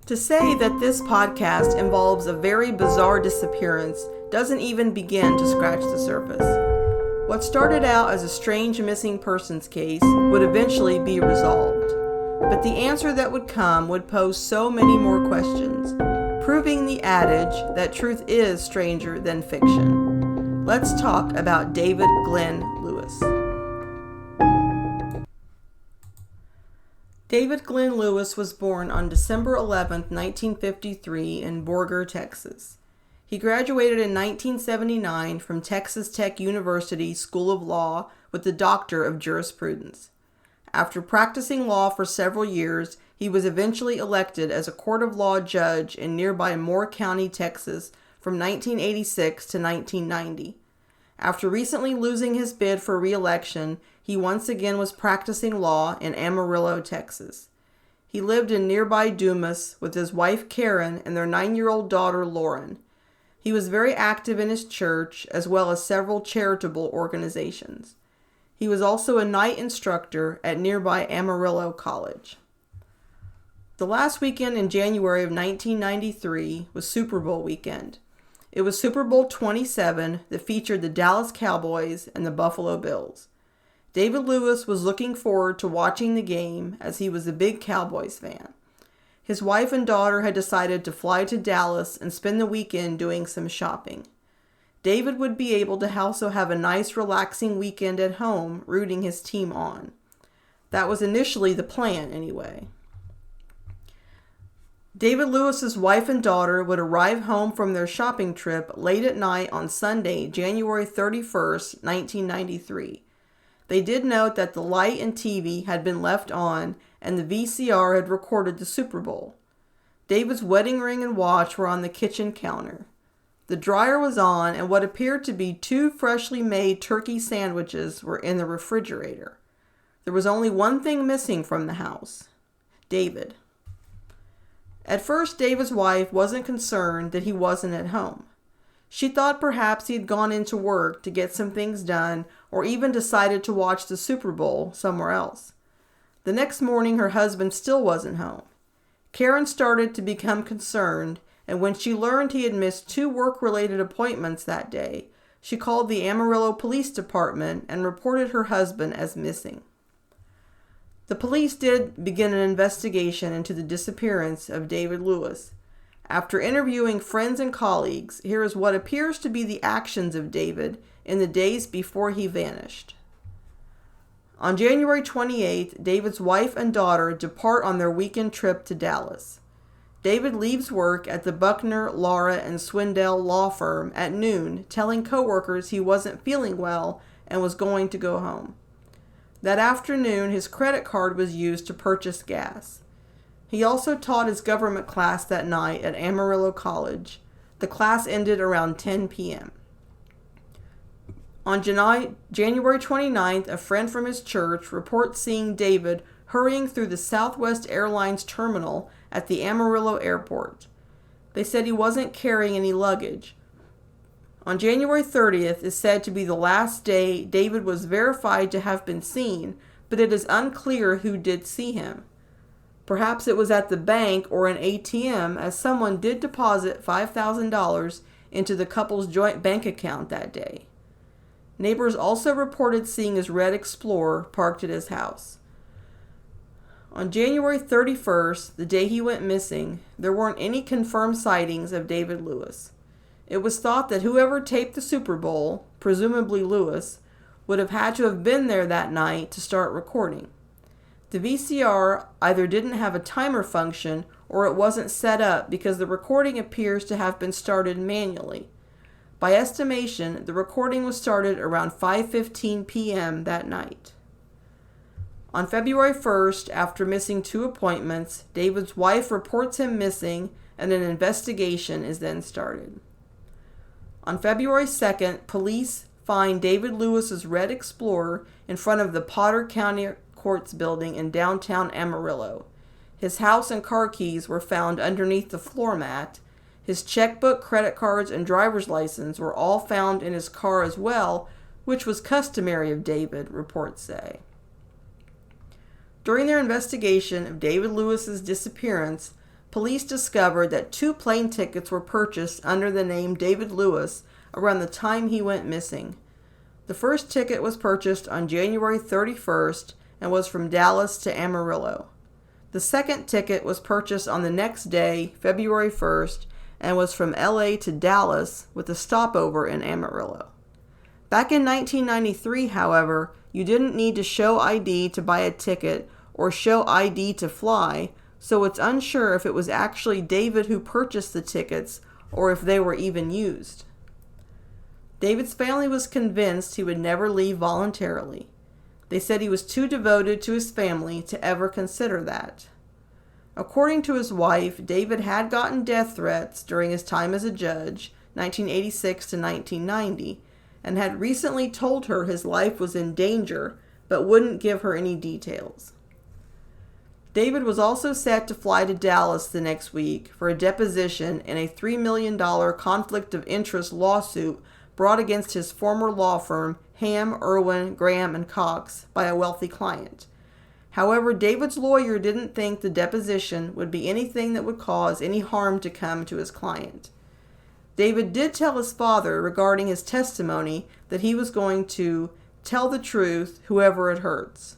To say that this podcast involves a very bizarre disappearance doesn't even begin to scratch the surface. What started out as a strange missing persons case would eventually be resolved, but the answer that would come would pose so many more questions, proving the adage that truth is stranger than fiction. Let's talk about David Glenn Lewis. David Glenn Lewis was born on December 11, 1953 in Borger, Texas. He graduated in 1979 from Texas Tech University School of Law with a Doctor of Jurisprudence. After practicing law for several years, he was eventually elected as a court of law judge in nearby Moore County, Texas from 1986 to 1990. After recently losing his bid for re-election, he once again was practicing law in Amarillo, Texas. He lived in nearby Dumas with his wife Karen and their 9-year-old daughter Lauren. He was very active in his church as well as several charitable organizations. He was also a night instructor at nearby Amarillo College. The last weekend in January of 1993 was Super Bowl weekend. It was Super Bowl 27 that featured the Dallas Cowboys and the Buffalo Bills. David Lewis was looking forward to watching the game as he was a big Cowboys fan. His wife and daughter had decided to fly to Dallas and spend the weekend doing some shopping. David would be able to also have a nice relaxing weekend at home rooting his team on. That was initially the plan anyway. David Lewis's wife and daughter would arrive home from their shopping trip late at night on Sunday, January 31st, 1993. They did note that the light and TV had been left on and the VCR had recorded the Super Bowl. David's wedding ring and watch were on the kitchen counter. The dryer was on and what appeared to be 2 freshly made turkey sandwiches were in the refrigerator. There was only one thing missing from the house: David. At first, David's wife wasn't concerned that he wasn't at home. She thought perhaps he had gone into work to get some things done or even decided to watch the Super Bowl somewhere else. The next morning, her husband still wasn't home. Karen started to become concerned, and when she learned he had missed 2 work-related appointments that day, she called the Amarillo Police Department and reported her husband as missing. The police did begin an investigation into the disappearance of David Lewis. After interviewing friends and colleagues, here is what appears to be the actions of David in the days before he vanished. On January 28th, David's wife and daughter depart on their weekend trip to Dallas. David leaves work at the Buckner, Laura, and Swindell law firm at noon, telling coworkers he wasn't feeling well and was going to go home. That afternoon, his credit card was used to purchase gas. He also taught his government class that night at Amarillo College. The class ended around 10 p.m. On January 29th, a friend from his church reports seeing David hurrying through the Southwest Airlines terminal at the Amarillo airport. They said he wasn't carrying any luggage. On January 30th is said to be the last day David was verified to have been seen, but it is unclear who did see him. Perhaps it was at the bank or an ATM, as someone did deposit $5,000 into the couple's joint bank account that day. Neighbors also reported seeing his red Explorer parked at his house. On January 31st, the day he went missing, there weren't any confirmed sightings of David Lewis. It was thought that whoever taped the Super Bowl, presumably Lewis, would have had to have been there that night to start recording. The VCR either didn't have a timer function or it wasn't set up because the recording appears to have been started manually. By estimation, the recording was started around 5:15 p.m. that night. On February 1st, after missing 2 appointments, David's wife reports him missing and an investigation is then started. On February 2nd, police find David Lewis's red Explorer in front of the Potter County Courts building in downtown Amarillo. His house and car keys were found underneath the floor mat. His checkbook, credit cards, and driver's license were all found in his car as well, which was customary of David, reports say. During their investigation of David Lewis's disappearance, police discovered that 2 plane tickets were purchased under the name David Lewis around the time he went missing. The first ticket was purchased on January 31st and was from Dallas to Amarillo. The second ticket was purchased on the next day, February 1st, and was from LA to Dallas with a stopover in Amarillo. Back in 1993, however, you didn't need to show ID to buy a ticket or show ID to fly, so it's unsure if it was actually David who purchased the tickets or if they were even used. David's family was convinced he would never leave voluntarily. They said he was too devoted to his family to ever consider that. According to his wife, David had gotten death threats during his time as a judge, 1986 to 1990, and had recently told her his life was in danger, but wouldn't give her any details. David was also set to fly to Dallas the next week for a deposition in a $3 million conflict of interest lawsuit brought against his former law firm, Ham, Irwin, Graham, and Cox, by a wealthy client. However, David's lawyer didn't think the deposition would be anything that would cause any harm to come to his client. David did tell his father regarding his testimony that he was going to tell the truth, whoever it hurts.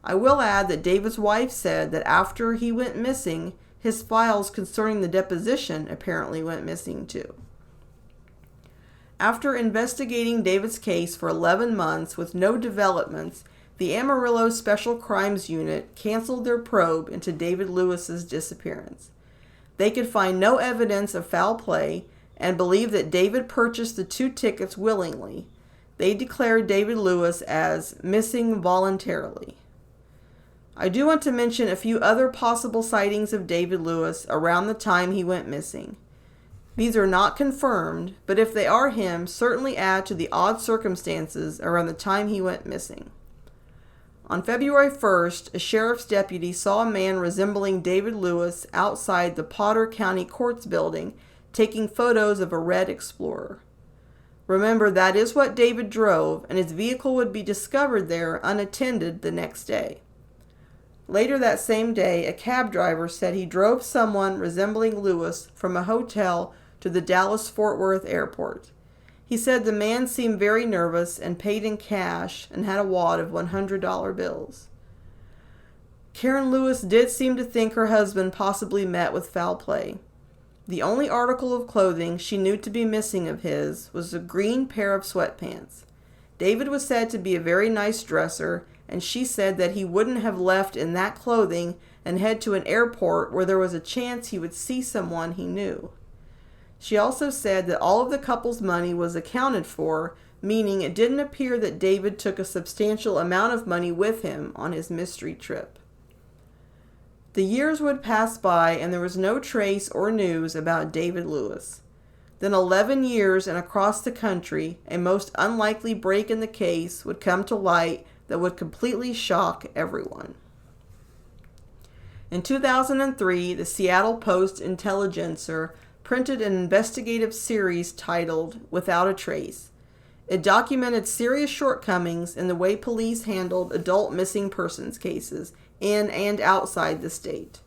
I will add that David's wife said that after he went missing, his files concerning the deposition apparently went missing too. After investigating David's case for 11 months with no developments, the Amarillo Special Crimes Unit canceled their probe into David Lewis's disappearance. They could find no evidence of foul play and believed that David purchased the 2 tickets willingly. They declared David Lewis as missing voluntarily. I do want to mention a few other possible sightings of David Lewis around the time he went missing. These are not confirmed, but if they are him, certainly add to the odd circumstances around the time he went missing. On February 1st, a sheriff's deputy saw a man resembling David Lewis outside the Potter County Courts building taking photos of a red Explorer. Remember, that is what David drove, and his vehicle would be discovered there unattended the next day. Later that same day, a cab driver said he drove someone resembling Lewis from a hotel to the Dallas-Fort Worth airport. He said the man seemed very nervous and paid in cash and had a wad of $100 bills. Karen Lewis did seem to think her husband possibly met with foul play. The only article of clothing she knew to be missing of his was a green pair of sweatpants. David was said to be a very nice dresser, and she said that he wouldn't have left in that clothing and head to an airport where there was a chance he would see someone he knew. She also said that all of the couple's money was accounted for, meaning it didn't appear that David took a substantial amount of money with him on his mystery trip. The years would pass by and there was no trace or news about David Lewis. Then 11 years and across the country, a most unlikely break in the case would come to light that would completely shock everyone. In 2003, the Seattle Post-Intelligencer printed an investigative series titled Without a Trace. It documented serious shortcomings in the way police handled adult missing persons cases in and outside the state.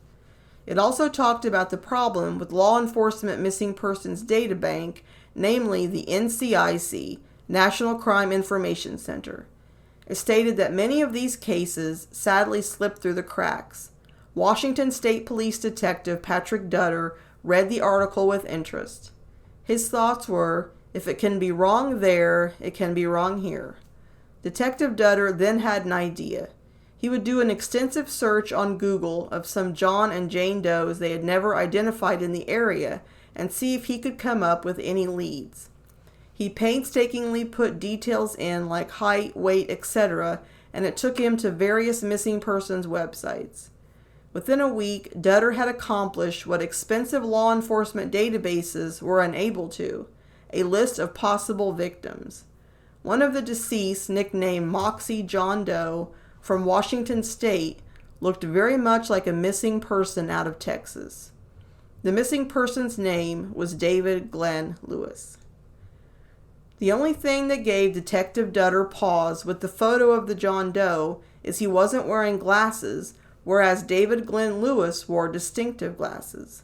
It also talked about the problem with law enforcement missing persons data bank, namely the NCIC, National Crime Information Center. It stated that many of these cases sadly slipped through the cracks. Washington State Police Detective Patrick Dutter read the article with interest. His thoughts were, if it can be wrong there, it can be wrong here. Detective Dutter then had an idea. He would do an extensive search on Google of some John and Jane Does they had never identified in the area and see if he could come up with any leads. He painstakingly put details in like height, weight, etc., and it took him to various missing persons websites. Within a week, Dutter had accomplished what expensive law enforcement databases were unable to, a list of possible victims. One of the deceased, nicknamed Moxie John Doe, from Washington State, looked very much like a missing person out of Texas. The missing person's name was David Glenn Lewis. The only thing that gave Detective Dutter pause with the photo of the John Doe is he wasn't wearing glasses, whereas David Glenn Lewis wore distinctive glasses.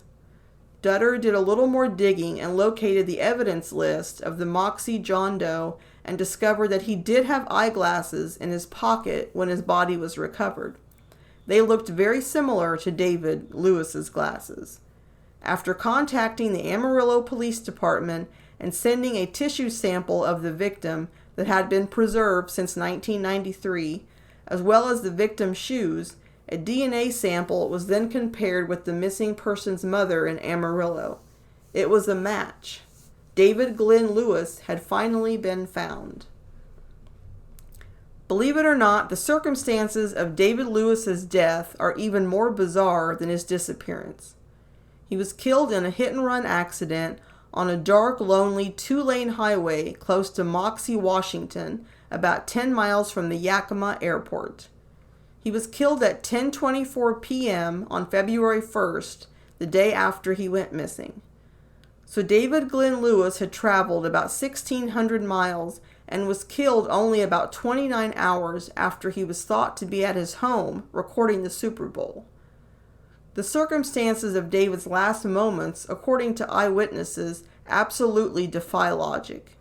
Dutter did a little more digging and located the evidence list of the Moxie John Doe and discovered that he did have eyeglasses in his pocket when his body was recovered. They looked very similar to David Lewis's glasses. After contacting the Amarillo Police Department and sending a tissue sample of the victim that had been preserved since 1993, as well as the victim's shoes, a DNA sample was then compared with the missing person's mother in Amarillo. It was a match. David Glenn Lewis had finally been found. Believe it or not, the circumstances of David Lewis's death are even more bizarre than his disappearance. He was killed in a hit-and-run accident on a dark, lonely, two-lane highway close to Moxie, Washington, about 10 miles from the Yakima airport. He was killed at 10:24 p.m. on February 1st, the day after he went missing. So David Glenn Lewis had traveled about 1,600 miles and was killed only about 29 hours after he was thought to be at his home recording the Super Bowl. The circumstances of David's last moments, according to eyewitnesses, absolutely defy logic.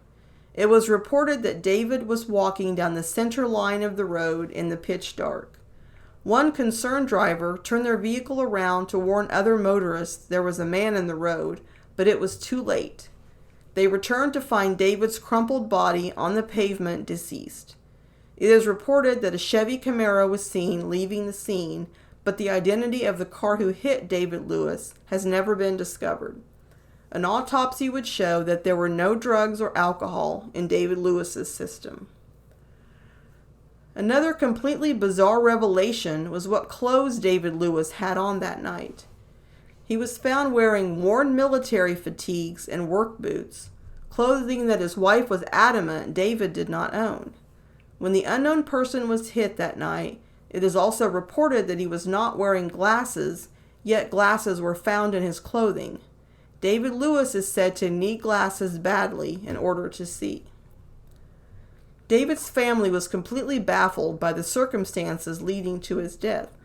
It was reported that David was walking down the center line of the road in the pitch dark. One concerned driver turned their vehicle around to warn other motorists there was a man in the road, but it was too late. They returned to find David's crumpled body on the pavement, deceased. It is reported that a Chevy Camaro was seen leaving the scene, but the identity of the car who hit David Lewis has never been discovered. An autopsy would show that there were no drugs or alcohol in David Lewis's system. Another completely bizarre revelation was what clothes David Lewis had on that night. He was found wearing worn military fatigues and work boots, clothing that his wife was adamant David did not own. When the unknown person was hit that night, it is also reported that he was not wearing glasses, yet glasses were found in his clothing. David Lewis is said to need glasses badly in order to see. David's family was completely baffled by the circumstances leading to his death.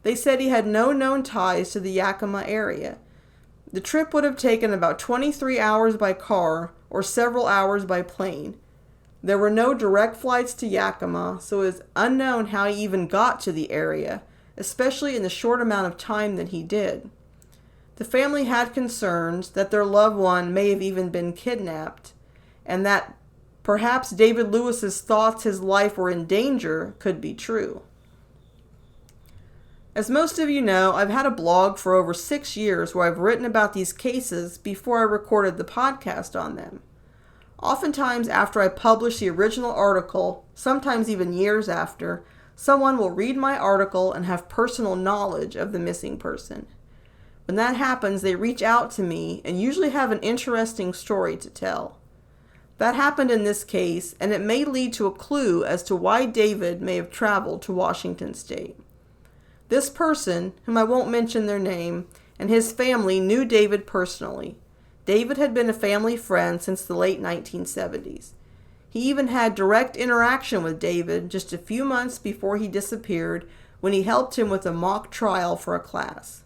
They said he had no known ties to the Yakima area. The trip would have taken about 23 hours by car or several hours by plane. There were no direct flights to Yakima, so it is unknown how he even got to the area, especially in the short amount of time that he did. The family had concerns that their loved one may have even been kidnapped, and that perhaps David Lewis's thoughts his life were in danger could be true. As most of you know, I've had a blog for over 6 years where I've written about these cases before I recorded the podcast on them. Oftentimes after I publish the original article, sometimes even years after, someone will read my article and have personal knowledge of the missing person. When that happens, they reach out to me and usually have an interesting story to tell. That happened in this case, and it may lead to a clue as to why David may have traveled to Washington State. This person, whom I won't mention their name, and his family knew David personally. David had been a family friend since the late 1970s. He even had direct interaction with David just a few months before he disappeared when he helped him with a mock trial for a class.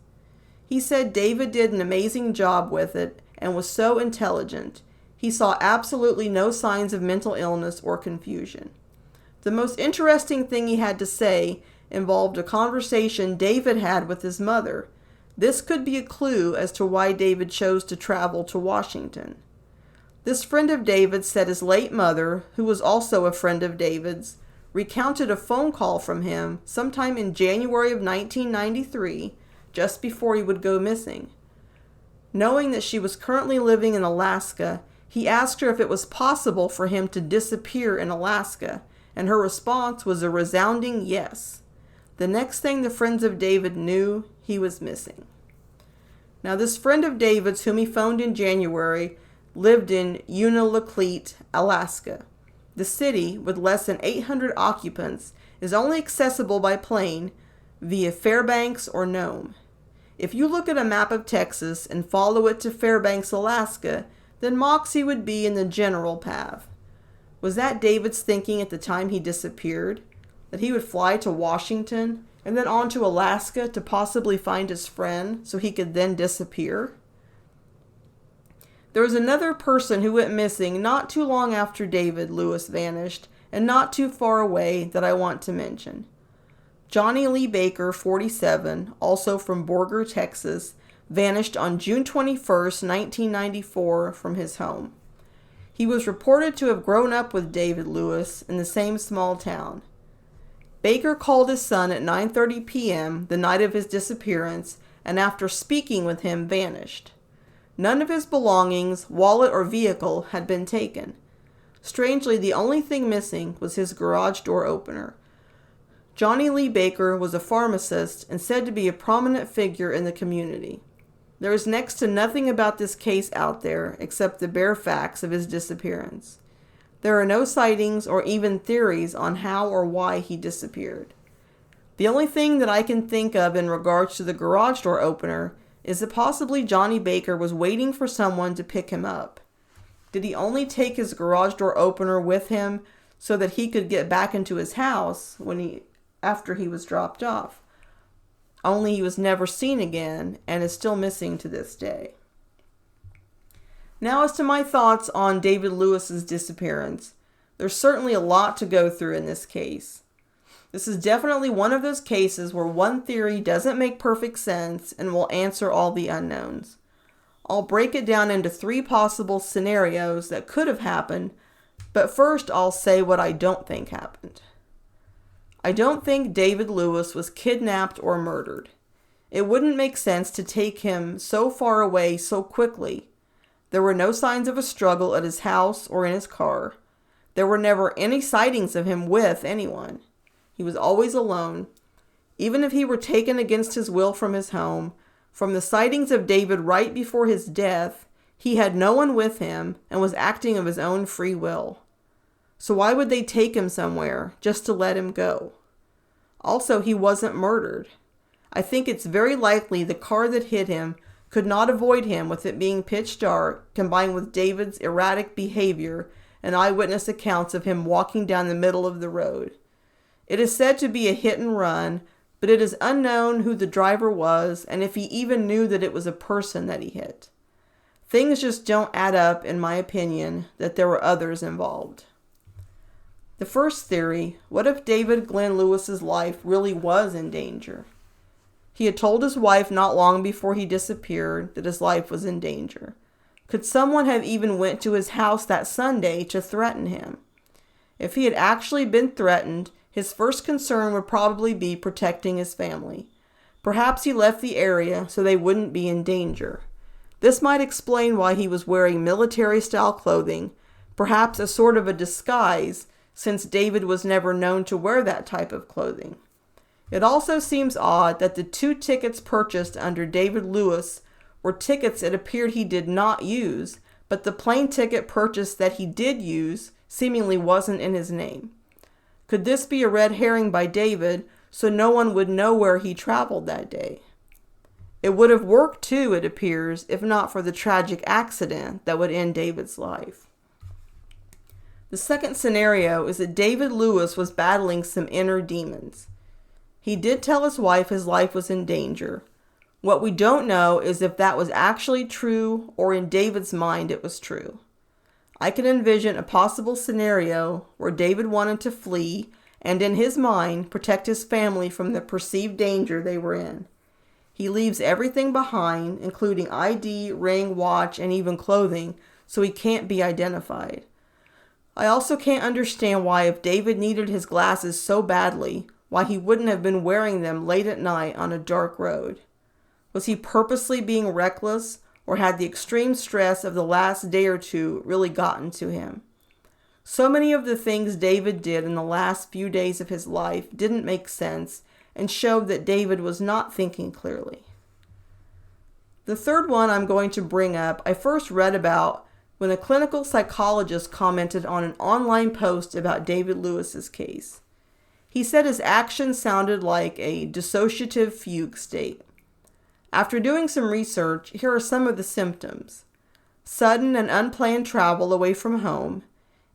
He said David did an amazing job with it and was so intelligent. He saw absolutely no signs of mental illness or confusion. The most interesting thing he had to say involved a conversation David had with his mother. This could be a clue as to why David chose to travel to Washington. This friend of David's said his late mother, who was also a friend of David's, recounted a phone call from him sometime in January of 1993, just before he would go missing. Knowing that she was currently living in Alaska, he asked her if it was possible for him to disappear in Alaska, and her response was a resounding yes. The next thing the friends of David knew, he was missing. Now, this friend of David's, whom he phoned in January, lived in Unalakleet, Alaska. The city, with less than 800 occupants, is only accessible by plane via Fairbanks or Nome. If you look at a map of Texas and follow it to Fairbanks, Alaska, then Moxie would be in the general path. Was that David's thinking at the time he disappeared? That he would fly to Washington and then on to Alaska to possibly find his friend so he could then disappear? There was another person who went missing not too long after David Lewis vanished and not too far away that I want to mention. Johnny Lee Baker, 47, also from Borger, Texas, vanished on June 21st, 1994 from his home. He was reported to have grown up with David Lewis in the same small town. Baker called his son at 9:30 p.m. the night of his disappearance, and after speaking with him, vanished. None of his belongings, wallet or vehicle, had been taken. Strangely, the only thing missing was his garage door opener. Johnny Lee Baker was a pharmacist and said to be a prominent figure in the community. There is next to nothing about this case out there except the bare facts of his disappearance. There are no sightings or even theories on how or why he disappeared. The only thing that I can think of in regards to the garage door opener is that possibly Johnny Baker was waiting for someone to pick him up. Did he only take his garage door opener with him so that he could get back into his house after he was dropped off? Only he was never seen again and is still missing to this day. Now as to my thoughts on David Lewis's disappearance. There's certainly a lot to go through in this case. This is definitely one of those cases where one theory doesn't make perfect sense and will answer all the unknowns. I'll break it down into 3 possible scenarios that could have happened, but first I'll say what I don't think happened. I don't think David Lewis was kidnapped or murdered. It wouldn't make sense to take him so far away so quickly. There were no signs of a struggle at his house or in his car. There were never any sightings of him with anyone. He was always alone. Even if he were taken against his will from his home, from the sightings of David right before his death, he had no one with him and was acting of his own free will. So why would they take him somewhere just to let him go? Also, he wasn't murdered. I think it's very likely the car that hit him could not avoid him with it being pitch dark, combined with David's erratic behavior and eyewitness accounts of him walking down the middle of the road. It is said to be a hit and run, but it is unknown who the driver was and if he even knew that it was a person that he hit. Things just don't add up, in my opinion, that there were others involved. The first theory, what if David Glenn Lewis's life really was in danger? He had told his wife not long before he disappeared that his life was in danger. Could someone have even went to his house that Sunday to threaten him? If he had actually been threatened, his first concern would probably be protecting his family. Perhaps he left the area so they wouldn't be in danger. This might explain why he was wearing military-style clothing, perhaps a sort of a disguise, since David was never known to wear that type of clothing. It also seems odd that the 2 tickets purchased under David Lewis were tickets it appeared he did not use, but the plane ticket purchased that he did use seemingly wasn't in his name. Could this be a red herring by David so no one would know where he traveled that day? It would have worked too, it appears, if not for the tragic accident that would end David's life. The second scenario is that David Lewis was battling some inner demons. He did tell his wife his life was in danger. What we don't know is if that was actually true or in David's mind it was true. I can envision a possible scenario where David wanted to flee and in his mind protect his family from the perceived danger they were in. He leaves everything behind, including ID, ring, watch, and even clothing, so he can't be identified. I also can't understand why, if David needed his glasses so badly, why he wouldn't have been wearing them late at night on a dark road. Was he purposely being reckless, or had the extreme stress of the last day or two really gotten to him? So many of the things David did in the last few days of his life didn't make sense and showed that David was not thinking clearly. The third one I'm going to bring up, I first read about when a clinical psychologist commented on an online post about David Lewis's case. He said his actions sounded like a dissociative fugue state. After doing some research, here are some of the symptoms: sudden and unplanned travel away from home,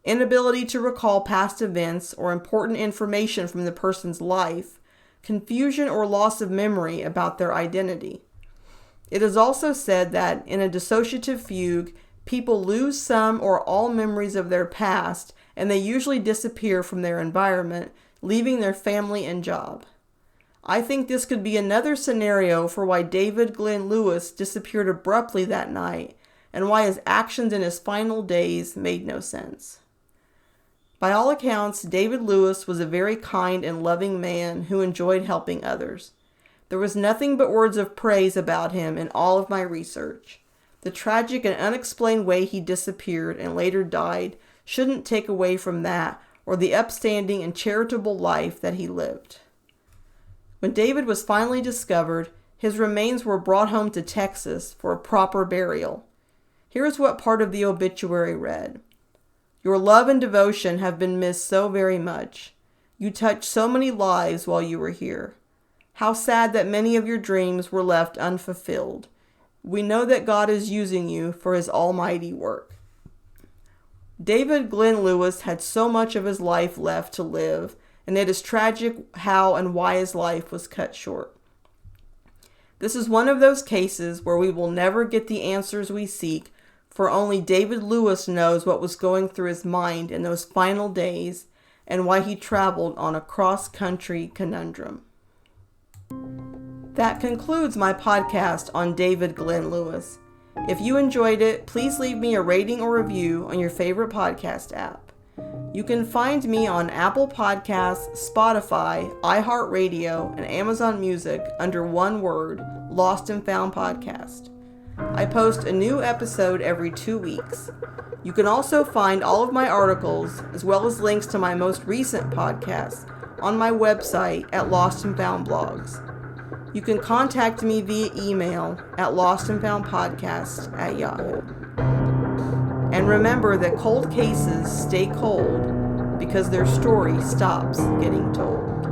inability to recall past events or important information from the person's life, confusion or loss of memory about their identity. It is also said that in a dissociative fugue, people lose some or all memories of their past, and they usually disappear from their environment, leaving their family and job. I think this could be another scenario for why David Glenn Lewis disappeared abruptly that night, and why his actions in his final days made no sense. By all accounts, David Lewis was a very kind and loving man who enjoyed helping others. There was nothing but words of praise about him in all of my research. The tragic and unexplained way he disappeared and later died shouldn't take away from that or the upstanding and charitable life that he lived. When David was finally discovered, his remains were brought home to Texas for a proper burial. Here is what part of the obituary read. Your love and devotion have been missed so very much. You touched so many lives while you were here. How sad that many of your dreams were left unfulfilled. We know that God is using you for his almighty work. David Glenn Lewis had so much of his life left to live, and it is tragic how and why his life was cut short. This is one of those cases where we will never get the answers we seek, for only David Lewis knows what was going through his mind in those final days and why he traveled on a cross-country conundrum. That concludes my podcast on David Glenn Lewis. If you enjoyed it, please leave me a rating or review on your favorite podcast app. You can find me on Apple Podcasts, Spotify, iHeartRadio, and Amazon Music under one word, Lost and Found Podcast. I post a new episode every 2 weeks. You can also find all of my articles, as well as links to my most recent podcasts, on my website at Lost and Found Blogs. You can contact me via email at lostandfoundpodcast@yahoo. And remember that cold cases stay cold because their story stops getting told.